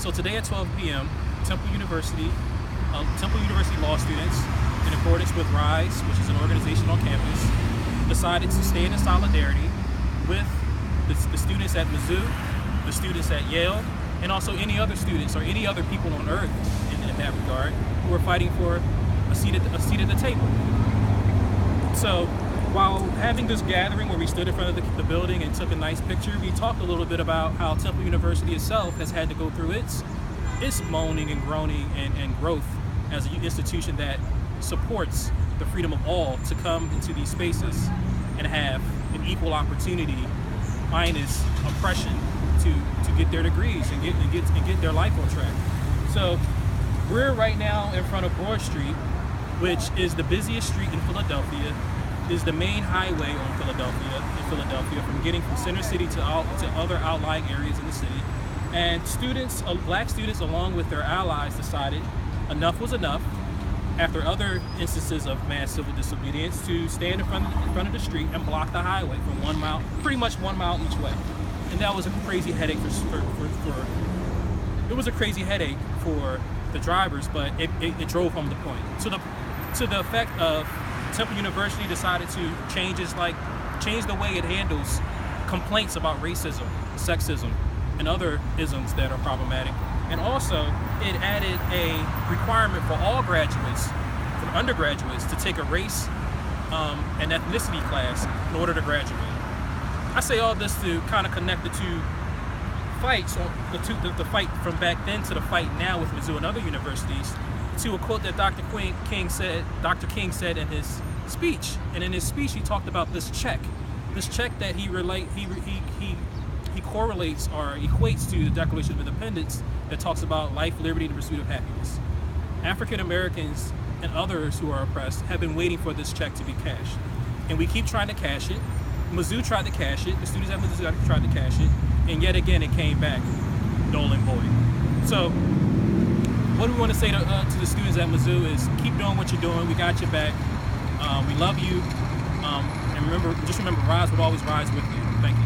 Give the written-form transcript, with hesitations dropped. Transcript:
So today at 12 p.m., Temple University law students, in accordance with RISE, which is an organization on campus, decided to stand in solidarity with the students at Mizzou, the students at Yale, and also any other students or any other people on earth in that regard who are fighting for a seat at the table. So while having this gathering where we stood in front of the building and took a nice picture, we talked a little bit about how Temple University itself has had to go through its moaning and groaning and growth as an institution that supports the freedom of all to come into these spaces and have an equal opportunity minus oppression to get their degrees and get their life on track. So we're right now in front of Broad Street, which is the busiest street in Philadelphia, is the main highway in Philadelphia from getting from Center City to other outlying areas in the city. And students, black students along with their allies, decided enough was enough after other instances of mass civil disobedience to stand in front of the street and block the highway from 1 mile, pretty much 1 mile each way. And that was a crazy headache it was a crazy headache for the drivers, but it drove home the point. To the effect of Temple University decided to change the way it handles complaints about racism, sexism, and other isms that are problematic. And also, it added a requirement for all graduates, from undergraduates, to take a race and ethnicity class in order to graduate. I say all this to kind of connect the two fights, the fight from back then to the fight now with Mizzou and other universities, to a quote that Dr. King said in his speech. And in his speech, he talked about this check that he correlates or equates to the Declaration of Independence that talks about life, liberty, and the pursuit of happiness. African Americans and others who are oppressed have been waiting for this check to be cashed. And we keep trying to cash it. Mizzou tried to cash it, the students at Mizzou tried to cash it, and yet again it came back null and void. So what we want to say to the students at Mizzou is keep doing what you're doing. We got your back. We love you. And just remember, RISE will always rise with you. Thank you.